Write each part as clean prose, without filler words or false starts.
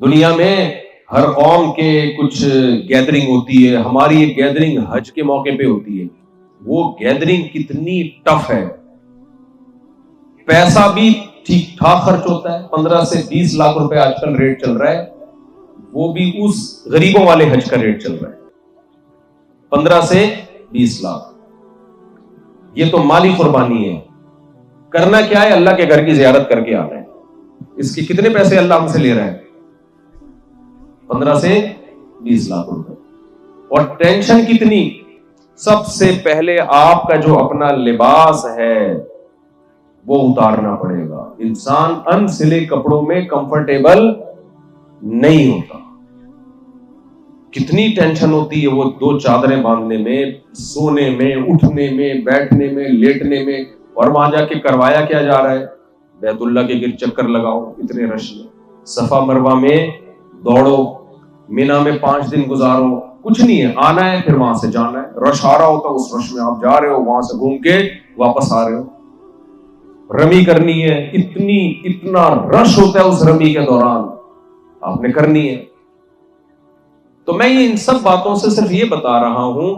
دنیا میں ہر قوم کے کچھ گیدرنگ ہوتی ہے، ہماری ایک گیدرنگ حج کے موقع پہ ہوتی ہے. وہ گیدرنگ کتنی ٹف ہے، پیسہ بھی ٹھیک ٹھاک خرچ ہوتا ہے. 15 سے 20 لاکھ روپے آج کل ریٹ چل رہا ہے، وہ بھی اس غریبوں والے حج کا ریٹ چل رہا ہے. 15 سے 20 لاکھ، یہ تو مالی قربانی ہے. کرنا کیا ہے؟ اللہ کے گھر کی زیارت کر کے آنا ہے. اس کے کتنے پیسے اللہ ہم سے لے رہا ہے؟ 15 سے 20 لاکھ روپے. اور ٹینشن کتنی؟ سب سے پہلے آپ کا جو اپنا لباس ہے وہ اتارنا پڑے گا. انسان ان سلے کپڑوں میں کمفرٹیبل نہیں ہوتا. کتنی ٹینشن ہوتی ہے وہ 2 چادریں باندھنے میں، سونے میں، اٹھنے میں، بیٹھنے میں، لیٹنے میں. اور وہاں جا کے کروایا کیا جا رہا ہے؟ بیت اللہ کے گرد چکر لگاؤ اتنے رش میں، صفا مروہ میں دوڑو، مینا میں 5 دن گزارو. کچھ نہیں ہے، آنا ہے پھر وہاں سے جانا ہے. رش آ رہا ہوتا ہے، اس رش میں آپ جا رہے ہو، وہاں سے گھوم کے واپس آ رہے ہو. رمی کرنی ہے، اتنا رش ہوتا ہے اس رمی کے دوران، آپ نے کرنی ہے. تو میں ان سب باتوں سے صرف یہ بتا رہا ہوں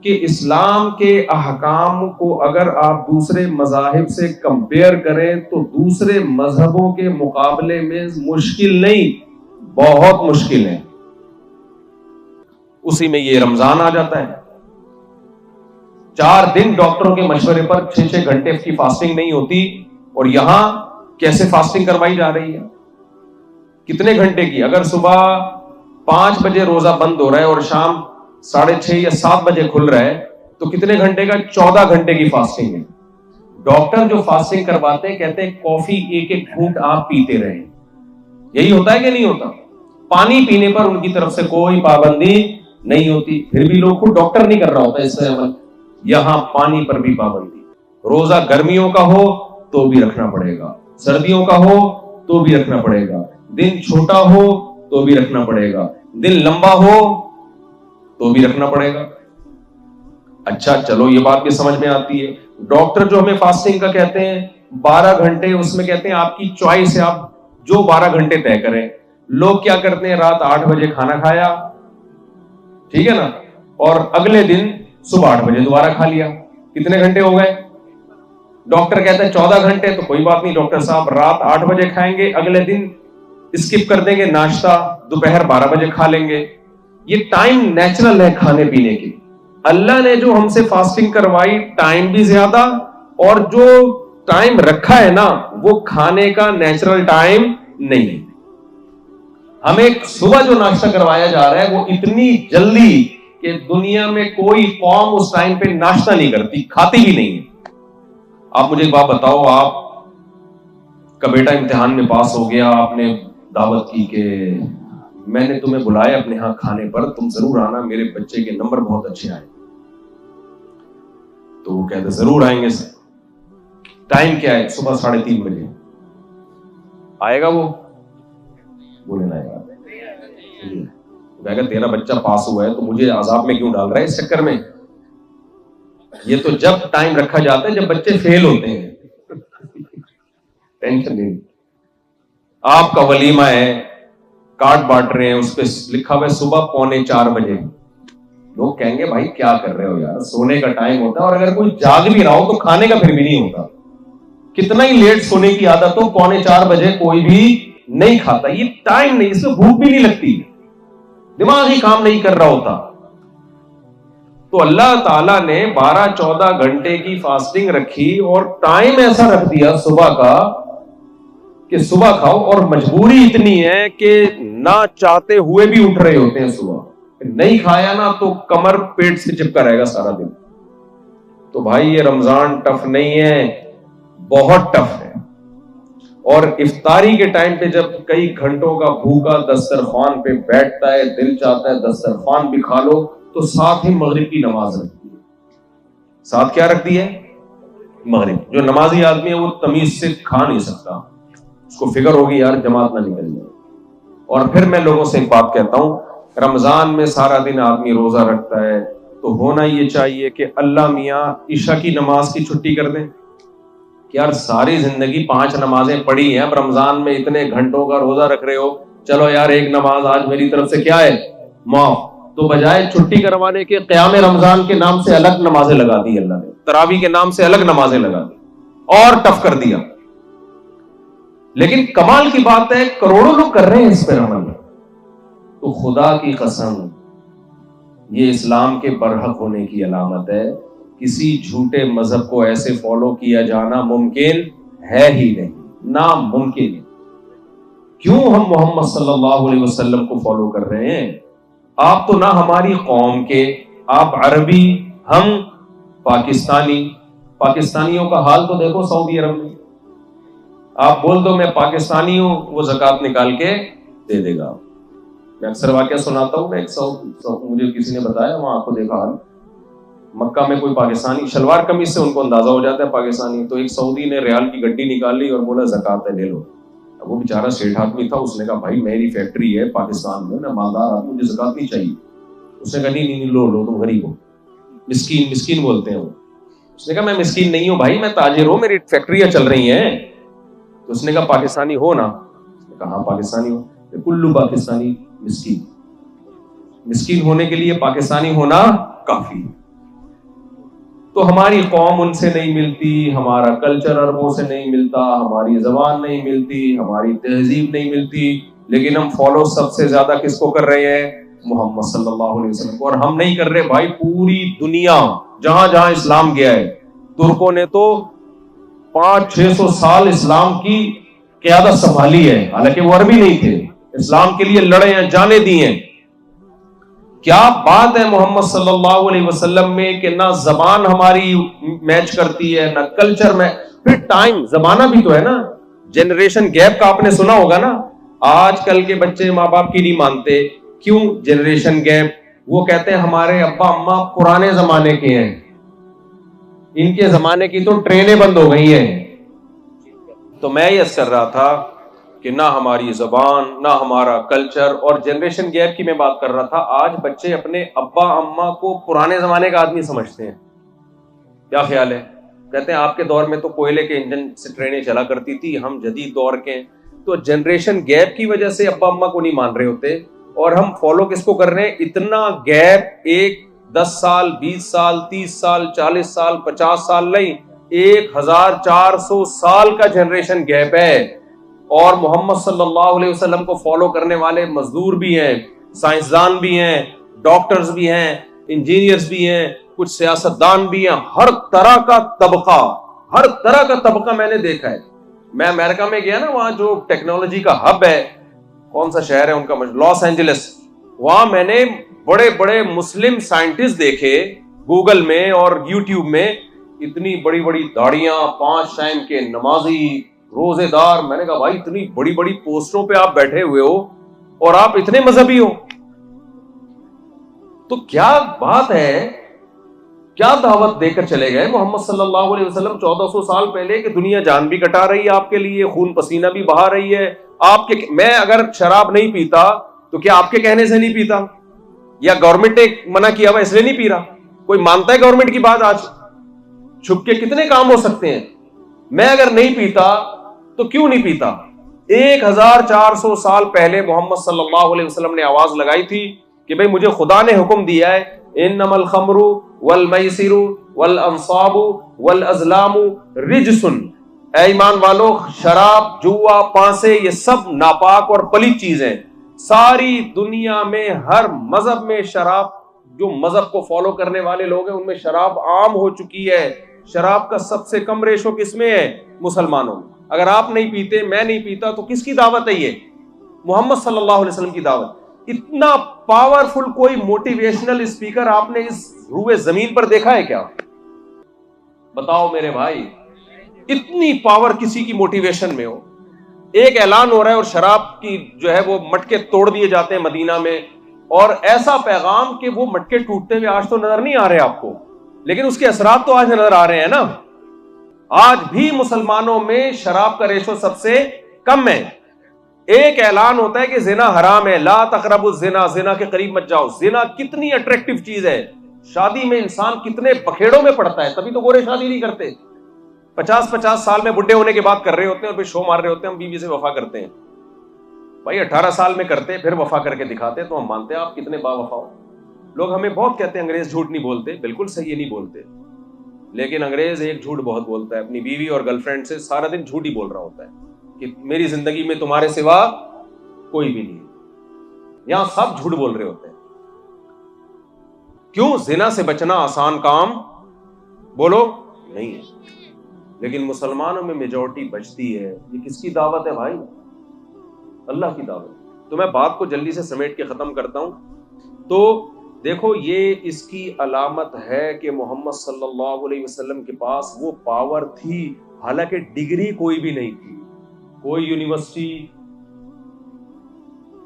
کہ اسلام کے احکام کو اگر آپ دوسرے مذاہب سے کمپیئر کریں تو دوسرے مذہبوں کے مقابلے میں مشکل نہیں، بہت مشکل ہے. اسی میں یہ رمضان آ جاتا ہے. 4 دن ڈاکٹروں کے مشورے پر 6 گھنٹے کی فاسٹنگ نہیں ہوتی، اور یہاں کیسے فاسٹنگ کروائی جا رہی ہے؟ کتنے گھنٹے کی؟ اگر صبح 5 بجے روزہ بند ہو رہا ہے اور شام 6:30 یا 7 بجے کھل رہا ہے تو کتنے گھنٹے کا؟ 14 گھنٹے کی فاسٹنگ ہے. ڈاکٹر جو فاسٹنگ کرواتے ہیں کہتے ہیں کافی ایک گھونٹ آپ پیتے رہیں. یہی ہوتا ہے کہ نہیں ہوتا؟ پانی پینے پر ان کی طرف سے کوئی پابندی نہیں ہوتی، پھر بھی لوگ کو ڈاکٹر نہیں کر رہا ہوتا اس سے عمل. یہاں پانی پر بھی پابندی. روزہ گرمیوں کا ہو تو بھی رکھنا پڑے گا، سردیوں کا ہو تو بھی رکھنا پڑے گا، دن چھوٹا ہو تو بھی رکھنا پڑے گا، دن لمبا ہو تو بھی رکھنا پڑے گا. اچھا چلو یہ بات بھی سمجھ میں آتی ہے. ڈاکٹر جو ہمیں فاسٹنگ کا کہتے ہیں 12 گھنٹے، اس میں کہتے ہیں آپ کی چوائس ہے، آپ جو 12 گھنٹے طے کریں. لوگ کیا کرتے ہیں؟ رات 8 بجے کھانا کھایا، ٹھیک ہے نا، اور اگلے دن صبح 8 بجے دوبارہ کھا لیا. کتنے گھنٹے ہو گئے؟ ڈاکٹر کہتا ہے 14 گھنٹے. تو کوئی بات نہیں ڈاکٹر صاحب، رات 8 بجے کھائیں گے، اگلے دن اسکپ کر دیں گے ناشتہ، دوپہر 12 بجے کھا لیں گے. یہ ٹائم نیچرل ہے کھانے پینے کی. اللہ نے جو ہم سے فاسٹنگ کروائی ٹائم بھی زیادہ، اور جو ٹائم رکھا ہے نا وہ کھانے کا نیچرل ٹائم نہیں. ہمیں صبح جو ناشتہ کروایا جا رہا ہے وہ اتنی جلدی کہ دنیا میں کوئی قوم اس ٹائم پہ ناشتہ نہیں کرتی، کھاتی بھی نہیں. آپ مجھے ایک بات بتاؤ، آپ کا بیٹا امتحان میں پاس ہو گیا، آپ نے دعوت کی کہ میں نے تمہیں بلایا اپنے ہاں کھانے پر، تم ضرور آنا، میرے بچے کے نمبر بہت اچھے آئے. تو وہ کہتے ضرور آئیں گے سر. ٹائم کیا ہے؟ صبح 3:30 بجے. آئے گا وہ؟ بولے نہ آئے گا. کہے گا تیرا بچہ پاس ہوا ہے تو مجھے عذاب میں کیوں ڈال رہا ہے اس چکر میں؟ یہ تو جب ٹائم رکھا جاتا ہے جب بچے فیل ہوتے ہیں. ٹینشن نہیں. آپ کا ولیمہ ہے، کارڈ بانٹ رہے ہیں، اس پہ لکھا ہوا ہے صبح 3:45 بجے. لوگ کہیں گے بھائی کیا کر رہے ہو یار، سونے کا ٹائم ہوتا ہے، اور اگر کوئی جاگ بھی رہا ہو تو کھانے کا پھر بھی نہیں ہوتا. کتنا ہی لیٹ سونے کی عادت ہو، 3:45 بجے کوئی بھی نہیں کھاتا. یہ ٹائم نہیں، اس میں بھوک بھی نہیں لگتی، دماغ ہی کام نہیں کر رہا ہوتا. تو اللہ تعالیٰ نے 12-14 گھنٹے کی فاسٹنگ رکھی اور ٹائم ایسا رکھ دیا صبح کا کہ صبح کھاؤ. اور مجبوری اتنی ہے کہ نہ چاہتے ہوئے بھی اٹھ رہے ہوتے ہیں صبح. نہیں کھایا نا تو کمر پیٹ سے چپکا رہے گا سارا دن. تو بھائی یہ رمضان ٹف نہیں ہے، بہت ٹف ہے. اور افطاری کے ٹائم پہ جب کئی گھنٹوں کا بھوکا دسترخوان پہ بیٹھتا ہے، دل چاہتا ہے دسترخوان بھی کھا لو، تو ساتھ ہی مغرب کی نماز رکھتی ہے. ساتھ کیا رکھتی ہے؟ مغرب. جو نمازی آدمی ہے وہ تمیز سے کھا نہیں سکتا، اس کو فکر ہوگی یار جماعت نہ نکل جائے. اور پھر میں لوگوں سے ایک بات کہتا ہوں، رمضان میں سارا دن آدمی روزہ رکھتا ہے تو ہونا یہ چاہیے کہ اللہ میاں عشاء کی نماز کی چھٹی کر دیں. کہ یار ساری زندگی 5 نمازیں پڑھی ہیں، اب رمضان میں اتنے گھنٹوں کا روزہ رکھ رہے ہو، چلو یار ایک نماز آج میری طرف سے کیا ہے معاف, تو بجائے چھٹی کروانے کے قیام رمضان کے نام سے الگ نمازیں لگا دی اللہ نے, تراویح کے نام سے الگ نمازیں لگا دی اور ٹف کر دیا. لیکن کمال کی بات ہے کروڑوں لوگ کر رہے ہیں اس پہ عمل. تو خدا کی قسم یہ اسلام کے برحق ہونے کی علامت ہے. کسی جھوٹے مذہب کو ایسے فالو کیا جانا ممکن ہے ہی نہیں, ناممکن. کیوں ہم محمد صلی اللہ علیہ وسلم کو فالو کر رہے ہیں؟ آپ تو نہ ہماری قوم کے, آپ عربی, ہم پاکستانی. پاکستانیوں کا حال تو دیکھو سعودی عرب میں. آپ بول دو میں پاکستانی ہوں, وہ زکوٰۃ نکال کے دے دے گا. میں اکثر واقعہ سناتا ہوں. مجھے کسی نے بتایا, وہاں آپ کو دیکھا حال, مکہ میں کوئی پاکستانی شلوار قمیص سے ان کو اندازہ ہو جاتا ہے پاکستانی. تو ایک سعودی نے ریال کی گڈی نکال لی اور بولا زکوٰۃ ہے لے لو. اب وہ بیچارہ سیٹھ آدمی تھا, اس نے کہا بھائی میری فیکٹری ہے پاکستان میں, میں مالدار آدمی, مجھے زکوٰۃ نہیں چاہیے. اس نے کہا نہیں لو تم غریب ہو, مسکین بولتے ہیں وہ. اس نے کہا میں مسکین نہیں ہوں بھائی, میں تاجر ہوں, میری فیکٹریاں چل رہی ہیں. تو اس نے کہا پاکستانی ہو نا؟ اس نے کہا ہاں پاکستانی ہوں. کلو پاکستانی مسکین ہونے کے لیے پاکستانی ہونا کافی. تو ہماری قوم ان سے نہیں ملتی, ہمارا کلچر عربوں سے نہیں ملتا, ہماری زبان نہیں ملتی, ہماری تہذیب نہیں ملتی, لیکن ہم فالو سب سے زیادہ کس کو کر رہے ہیں؟ محمد صلی اللہ علیہ وسلم کو. اور ہم نہیں کر رہے بھائی, پوری دنیا جہاں جہاں اسلام گیا ہے. ترکوں نے تو 500-600 سال اسلام کی قیادت سنبھالی ہے, حالانکہ وہ عربی نہیں تھے, اسلام کے لیے لڑے ہیں, جانے دی ہیں. کیا بات ہے محمد صلی اللہ علیہ وسلم میں کہ نہ زبان ہماری میچ کرتی ہے, نہ کلچر میں. پھر ٹائم, زمانہ بھی تو ہے نا, جنریشن گیپ کا آپ نے سنا ہوگا نا. آج کل کے بچے ماں باپ کی نہیں مانتے. کیوں جنریشن گیپ؟ وہ کہتے ہیں ہمارے ابا اماں پرانے زمانے کے ہیں, ان کے زمانے کی تو ٹرینیں بند ہو گئی ہیں. تو میں یہ کر رہا تھا کہ نہ ہماری زبان, نہ ہمارا کلچر, اور جنریشن گیپ کی میں بات کر رہا تھا. آج بچے اپنے ابا اماں کو پرانے زمانے کا آدمی سمجھتے ہیں. کیا خیال ہے؟ کہتے ہیں آپ کے دور میں تو کوئلے کے انجن سے ٹرینیں چلا کرتی تھی, ہم جدید دور کے. تو جنریشن گیپ کی وجہ سے ابا اماں کو نہیں مان رہے ہوتے, اور ہم فالو کس کو کر رہے ہیں؟ اتنا گیپ, ایک 10 سال, 20 سال, 30 سال, 40 سال, 50 سال نہیں, 1400 سال کا جنریشن گیپ ہے. اور محمد صلی اللہ علیہ وسلم کو فالو کرنے والے مزدور بھی ہیں, سائنسدان بھی ہیں, ڈاکٹرز بھی ہیں, انجینئرز بھی ہیں, کچھ سیاستدان بھی ہیں. ہر طرح کا طبقہ میں نے دیکھا ہے. میں امریکہ میں گیا نا, وہاں جو ٹیکنالوجی کا ہب ہے, کون سا شہر ہے ان کا, لاس اینجلس, وہاں میں نے بڑے بڑے مسلم سائنٹسٹ دیکھے گوگل میں اور یوٹیوب میں. اتنی بڑی بڑی داڑیاں, 5 ٹائم کے نمازی, روزے دار. میں نے کہا بھائی اتنی بڑی بڑی پوسٹوں پہ آپ بیٹھے ہوئے ہو اور آپ اتنے مذہبی ہو, تو کیا بات ہے؟ کیا دعوت دے کر چلے گئے محمد صلی اللہ علیہ وسلم 1400 سال پہلے کہ دنیا جان بھی کٹا رہی ہے آپ کے لیے, خون پسینہ بھی بہا رہی ہے آپ کے. میں اگر شراب نہیں پیتا تو کیا آپ کے کہنے سے نہیں پیتا, یا گورنمنٹ نے منع کیا ہوا اس لیے نہیں پی رہا؟ کوئی مانتا ہے گورنمنٹ کی بات؟ آج چھپ کے کتنے کام ہو سکتے ہیں. میں اگر نہیں پیتا تو کیوں نہیں پیتا؟ 1400 سال پہلے محمد صلی اللہ علیہ وسلم نے آواز لگائی تھی کہ بھئی مجھے خدا نے حکم دیا ہے, انما الخمر والمیسر والانصاب والازلام رجس. اے ایمان والو, شراب, جوا, پانسے, یہ سب ناپاک اور پلیت چیزیں. ساری دنیا میں ہر مذہب میں شراب, جو مذہب کو فالو کرنے والے لوگ ہیں ان میں شراب عام ہو چکی ہے. شراب کا سب سے کم ریشو کس میں ہے؟ مسلمانوں میں. اگر آپ نہیں پیتے, میں نہیں پیتا, تو کس کی دعوت ہے یہ؟ محمد صلی اللہ علیہ وسلم کی دعوت. اتنا پاورفل کوئی موٹیویشنل اسپیکر آپ نے اس روئے زمین پر دیکھا ہے کیا؟ بتاؤ میرے بھائی, اتنی پاور کسی کی موٹیویشن میں ہو. ایک اعلان ہو رہا ہے اور شراب کی جو ہے وہ مٹکے توڑ دیے جاتے ہیں مدینہ میں, اور ایسا پیغام کہ وہ مٹکے ٹوٹتے ہوئے آج تو نظر نہیں آ رہے آپ کو, لیکن اس کے اثرات تو آج نظر آ رہے ہیں نا. آج بھی مسلمانوں میں شراب کا ریشو سب سے کم ہے. ایک اعلان ہوتا ہے کہ زنا حرام ہے, لا تقربوا الزنا, زنا کے قریب مت جاؤ. زنا کتنی اٹریکٹیو چیز ہے, شادی میں انسان کتنے بکھیڑوں میں پڑتا ہے, تبھی تو گورے شادی نہیں کرتے. 50 سال میں بڈھے ہونے کے بعد کر رہے ہوتے ہیں اور پھر شو مار رہے ہوتے ہیں ہم بیوی سے وفا کرتے ہیں. بھائی 18 سال میں کرتے پھر وفا کر کے دکھاتے تو ہم مانتے ہیں آپ کتنے با وفا ہو. لوگ ہمیں بہت کہتے ہیں انگریز جھوٹ نہیں بولتے، بالکل صحیح نہیں بولتے، لیکن انگریز ایک جھوٹ بہت بولتا ہے، اپنی بیوی اور گرل فرینڈ سے سارا دن جھوٹ ہی بول رہا ہوتا ہے کہ میری زندگی میں تمہارے سوا کوئی بھی نہیں ہے. یہاں سب جھوٹ بول رہے ہوتے ہیں. کیوں؟ زنا سے بچنا آسان کام بولو نہیں ہے، لیکن مسلمانوں میں میجورٹی بچتی ہے. یہ کس کی دعوت ہے بھائی؟ اللہ کی دعوت. تو میں بات کو جلدی سے سمیٹ کے ختم کرتا ہوں. تو دیکھو یہ اس کی علامت ہے کہ محمد صلی اللہ علیہ وسلم کے پاس وہ پاور تھی، حالانکہ ڈگری کوئی بھی نہیں تھی، کوئی یونیورسٹی،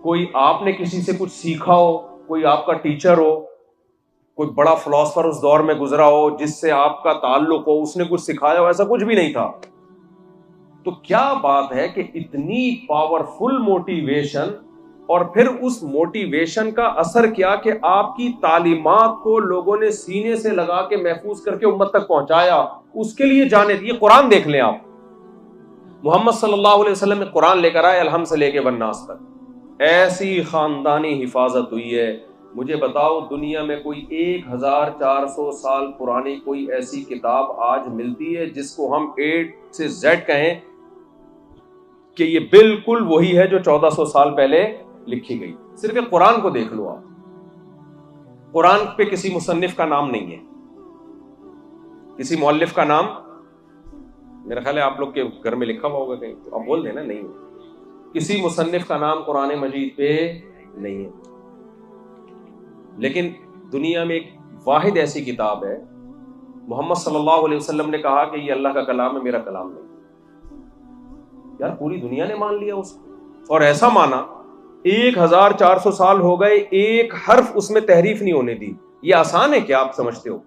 کوئی آپ نے کسی سے کچھ سیکھا ہو، کوئی آپ کا ٹیچر ہو، کوئی بڑا فلاسفر اس دور میں گزرا ہو جس سے آپ کا تعلق ہو، اس نے کچھ سکھایا ہو، ایسا کچھ بھی نہیں تھا. تو کیا بات ہے کہ اتنی پاورفل موٹیویشن، اور پھر اس موٹیویشن کا اثر کیا کہ آپ کی تعلیمات کو لوگوں نے سینے سے لگا کے محفوظ کر کے امت تک پہنچایا، اس کے لیے جانے دی. قرآن دیکھ لیں آپ، محمد صلی اللہ علیہ وسلم نے قرآن لے کر آئے الحمد سے لے کے والناس تک، ایسی خاندانی حفاظت ہوئی ہے. مجھے بتاؤ دنیا میں کوئی 1400 سال پرانی کوئی ایسی کتاب آج ملتی ہے جس کو ہم A سے Z کہیں کہ یہ بالکل وہی ہے جو 1400 سال پہلے لکھی گئی؟ صرف ایک قرآن کو دیکھ لو آپ، قرآن پہ کسی مصنف کا نام نہیں ہے، کسی مؤلف کا نام، میرا خیال ہے آپ لوگ کے گھر میں لکھا ہوا ہوگا کہیں، تو آپ بول دیں نا نہیں ہے. کسی مصنف کا نام قرآن مجید پہ نہیں ہے. لیکن دنیا میں ایک واحد ایسی کتاب ہے، محمد صلی اللہ علیہ وسلم نے کہا کہ یہ اللہ کا کلام ہے، میرا کلام نہیں. یار پوری دنیا نے مان لیا اس کو، اور ایسا مانا 1400 سال ہو گئے، ایک حرف اس میں تحریف نہیں ہونے دی. یہ آسان ہے کیا آپ سمجھتے ہو؟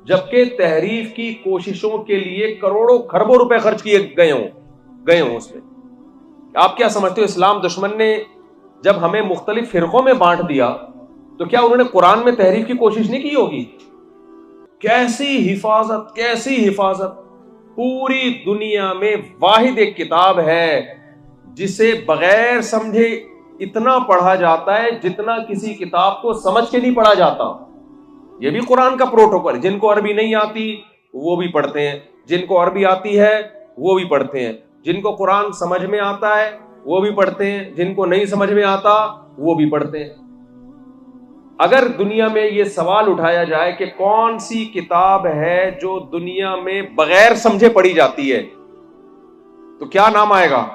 جبکہ تحریف کی کوششوں کے لیے کروڑوں خربوں روپے خرچ کیے گئے ہوں اس میں. آپ کیا سمجھتے ہو اسلام دشمن نے جب ہمیں مختلف فرقوں میں بانٹ دیا تو کیا انہوں نے قرآن میں تحریف کی کوشش نہیں کی ہوگی؟ کیسی حفاظت، کیسی حفاظت. پوری دنیا میں واحد ایک کتاب ہے جسے بغیر سمجھے اتنا پڑھا جاتا ہے جتنا کسی کتاب کو سمجھ کے نہیں پڑھا جاتا. یہ بھی قرآن کا پروٹوکول. جن کو عربی نہیں آتی وہ بھی پڑھتے ہیں، جن کو عربی آتی ہے وہ بھی پڑھتے ہیں، جن کو قرآن سمجھ میں آتا ہے وہ بھی پڑھتے ہیں، جن کو نہیں سمجھ میں آتا وہ بھی پڑھتے ہیں. اگر دنیا میں یہ سوال اٹھایا جائے کہ کون سی کتاب ہے جو دنیا میں بغیر سمجھے پڑھی جاتی ہے تو کیا نام آئے گا؟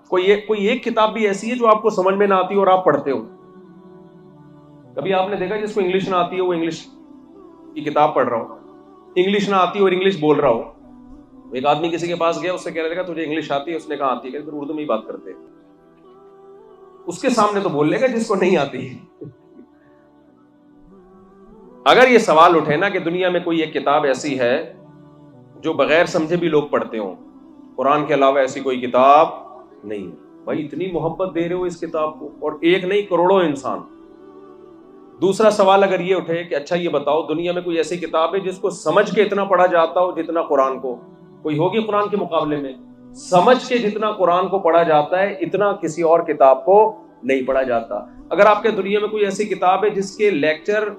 کوئی ایک کتاب بھی ایسی ہے جو آپ کو سمجھ میں نہ آتی اور آپ پڑھتے ہو؟ کبھی آپ نے دیکھا جس کو انگلش نہ آتی ہے وہ انگلش کی کتاب پڑھ رہا ہو، انگلش نہ آتی اور انگلش بول رہا ہو؟ ایک آدمی کسی کے پاس گیا، اس سے کہہ رہا تھا تجھے انگلش آتی ہے؟ اس نے کہا آتی ہے. پھر اردو میں ہی بات کرتے ہیں. اس کے سامنے تو بول لے گا جس کو نہیں آتی. اگر یہ سوال اٹھے نا کہ دنیا میں کوئی ایک کتاب ایسی ہے جو بغیر سمجھے بھی لوگ پڑھتے ہوں، قرآن کے علاوہ ایسی کوئی کتاب نہیں ہے. بھائی اتنی محبت دے رہے ہو اس کتاب کو، اور ایک نہیں کروڑوں انسان. دوسرا سوال اگر یہ اٹھے کہ اچھا یہ بتاؤ دنیا میں کوئی ایسی کتاب ہے جس کو سمجھ کے اتنا پڑھا جاتا ہو جتنا قرآن کو؟ کوئی ہوگی قرآن کے مقابلے میں؟ سمجھ کے جتنا قرآن کو پڑھا جاتا ہے اتنا کسی اور کتاب کو نہیں پڑھا جاتا. اگر آپ کے دنیا میں کوئی ایسی کتاب ہے جس کے لیکچر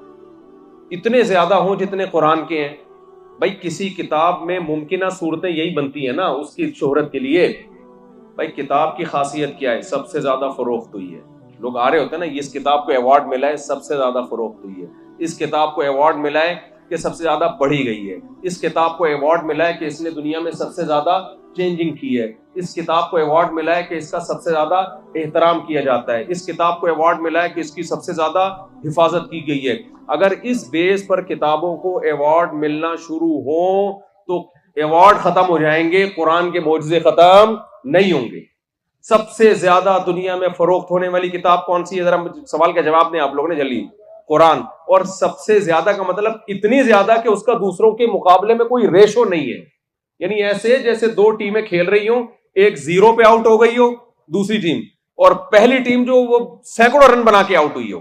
اتنے زیادہ ہوں جتنے قرآن کے ہیں، بھائی کسی کتاب میں ممکنہ صورتیں یہی بنتی ہیں نا اس کی شہرت کے لیے. بھائی کتاب کی خاصیت کیا ہے؟ سب سے زیادہ فروخت ہوئی ہے. لوگ آ رہے ہوتے ہیں نا، اس کتاب کو ایوارڈ ملا ہے سب سے زیادہ فروخت ہوئی ہے، اس کتاب کو ایوارڈ ملا ہے کہ سب سے زیادہ پڑھی گئی ہے، اس کتاب کو ایوارڈ ملا ہے کہ اس نے دنیا میں سب سے زیادہ چینجنگ کی ہے، اس کتاب کو ایوارڈ ملا ہے کہ اس کا سب سے زیادہ احترام کیا جاتا ہے، اس کتاب کو ایوارڈ ملا ہے کہ اس کی سب سے زیادہ حفاظت کی گئی ہے. اگر اس بیس پر کتابوں کو ایوارڈ ملنا شروع ہوں تو ایوارڈ ختم ہو جائیں گے، قرآن کے معجزے ختم نہیں ہوں گے. سب سے زیادہ دنیا میں فروخت ہونے والی کتاب کون سی ہے؟ ذرا سوال کا جواب دیں آپ لوگ نے جلدی. قرآن. اور سب سے زیادہ کا مطلب اتنی زیادہ کہ اس کا دوسروں کے مقابلے میں کوئی ریشو نہیں ہے. یعنی ایسے جیسے دو ٹیمیں کھیل رہی ہوں، ایک 0 پہ آؤٹ ہو گئی ہو دوسری ٹیم، اور پہلی ٹیم جو وہ سینکڑوں رن بنا کے آؤٹ ہوئی ہو.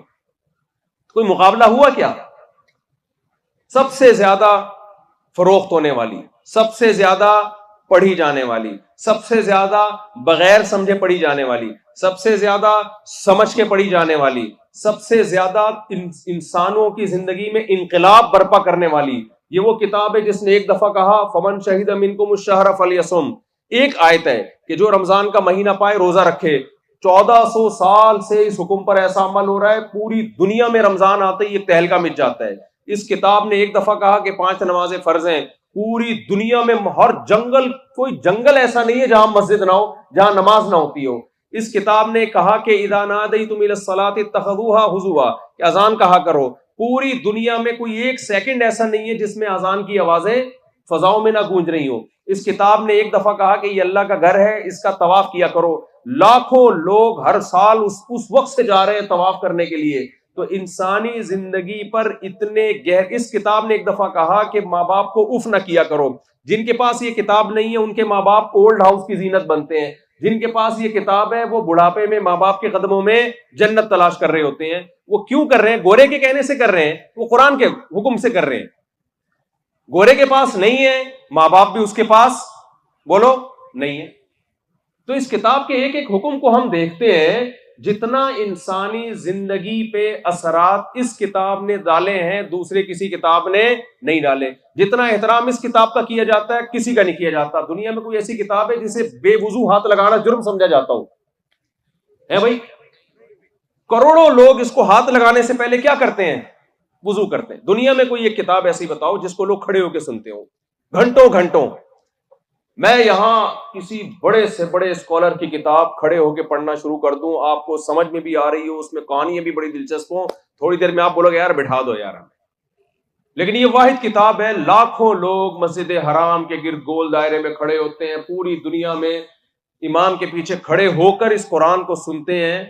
کوئی مقابلہ ہوا کیا؟ سب سے زیادہ فروخت ہونے والی، سب سے زیادہ پڑھی جانے والی, سب سے زیادہ بغیر سمجھے پڑھی جانے والی, سب سے زیادہ سمجھ کے پڑھی جانے والی, سب سے زیادہ انسانوں کی زندگی میں انقلاب برپا کرنے والی, یہ وہ کتاب ہے جس نے ایک دفعہ کہا فمن شہد منکم الشہر فلیصم. ایک آیت ہے کہ جو رمضان کا مہینہ پائے روزہ رکھے. 1400 سال سے اس حکم پر ایسا عمل ہو رہا ہے, پوری دنیا میں رمضان آتے ہی ایک تہلکہ مچ جاتا ہے. اس کتاب نے ایک دفعہ کہا کہ 5 نمازیں فرض ہیں. پوری دنیا میں ہر جنگل, کوئی جنگل ایسا نہیں ہے جہاں مسجد نہ ہو, جہاں نماز نہ ہوتی ہو. اس کتاب نے کہا کہ اذا نادیتم الی الصلاۃ اتخذوها ہزوا, کہ اذان کہا کرو. پوری دنیا میں کوئی ایک سیکنڈ ایسا نہیں ہے جس میں اذان کی آوازیں فضاؤں میں نہ گونج رہی ہو. اس کتاب نے ایک دفعہ کہا کہ یہ اللہ کا گھر ہے, اس کا طواف کیا کرو. لاکھوں لوگ ہر سال اس وقت سے جا رہے ہیں طواف کرنے کے لیے. تو انسانی زندگی پر اتنے اس کتاب نے ایک دفعہ کہا کہ ماں باپ کو اف نہ کیا کرو. جن کے پاس یہ کتاب نہیں ہے ان کے ماں باپ اولڈ ہاؤس کی زینت بنتے ہیں. جن کے پاس یہ کتاب ہے وہ بڑھاپے میں ماں باپ کے قدموں میں جنت تلاش کر رہے ہوتے ہیں. وہ کیوں کر رہے ہیں؟ گورے کے کہنے سے کر رہے ہیں, وہ قرآن کے حکم سے کر رہے ہیں. گورے کے پاس نہیں ہے, ماں باپ بھی اس کے پاس بولو نہیں ہے. تو اس کتاب کے ایک ایک حکم کو ہم دیکھتے ہیں. جتنا انسانی زندگی پہ اثرات اس کتاب نے ڈالے ہیں دوسرے کسی کتاب نے نہیں ڈالے. جتنا احترام اس کتاب کا کیا جاتا ہے کسی کا نہیں کیا جاتا. دنیا میں کوئی ایسی کتاب ہے جسے بے وضو ہاتھ لگانا جرم سمجھا جاتا ہو ہے بھائی؟ کروڑوں لوگ اس کو ہاتھ لگانے سے پہلے کیا کرتے ہیں؟ وضو کرتے ہیں. دنیا میں کوئی ایک کتاب ایسی بتاؤ جس کو لوگ کھڑے ہو کے سنتے ہو گھنٹوں گھنٹوں. میں یہاں کسی بڑے سے بڑے اسکالر کی کتاب کھڑے ہو کے پڑھنا شروع کر دوں, آپ کو سمجھ میں بھی آ رہی ہو, اس میں کہانیاں بھی بڑی دلچسپ ہوں, تھوڑی دیر میں آپ بولو گے یار بٹھا دو یار. لیکن یہ واحد کتاب ہے, لاکھوں لوگ مسجد حرام کے گرد گول دائرے میں کھڑے ہوتے ہیں, پوری دنیا میں امام کے پیچھے کھڑے ہو کر اس قرآن کو سنتے ہیں.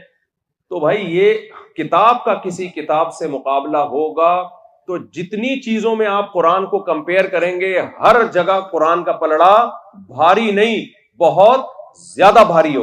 تو بھائی یہ کتاب کا کسی کتاب سے مقابلہ ہوگا تو جتنی چیزوں میں آپ قرآن کو کمپیئر کریں گے ہر جگہ قرآن کا پلڑا بھاری نہیں, بہت زیادہ بھاری ہوگا.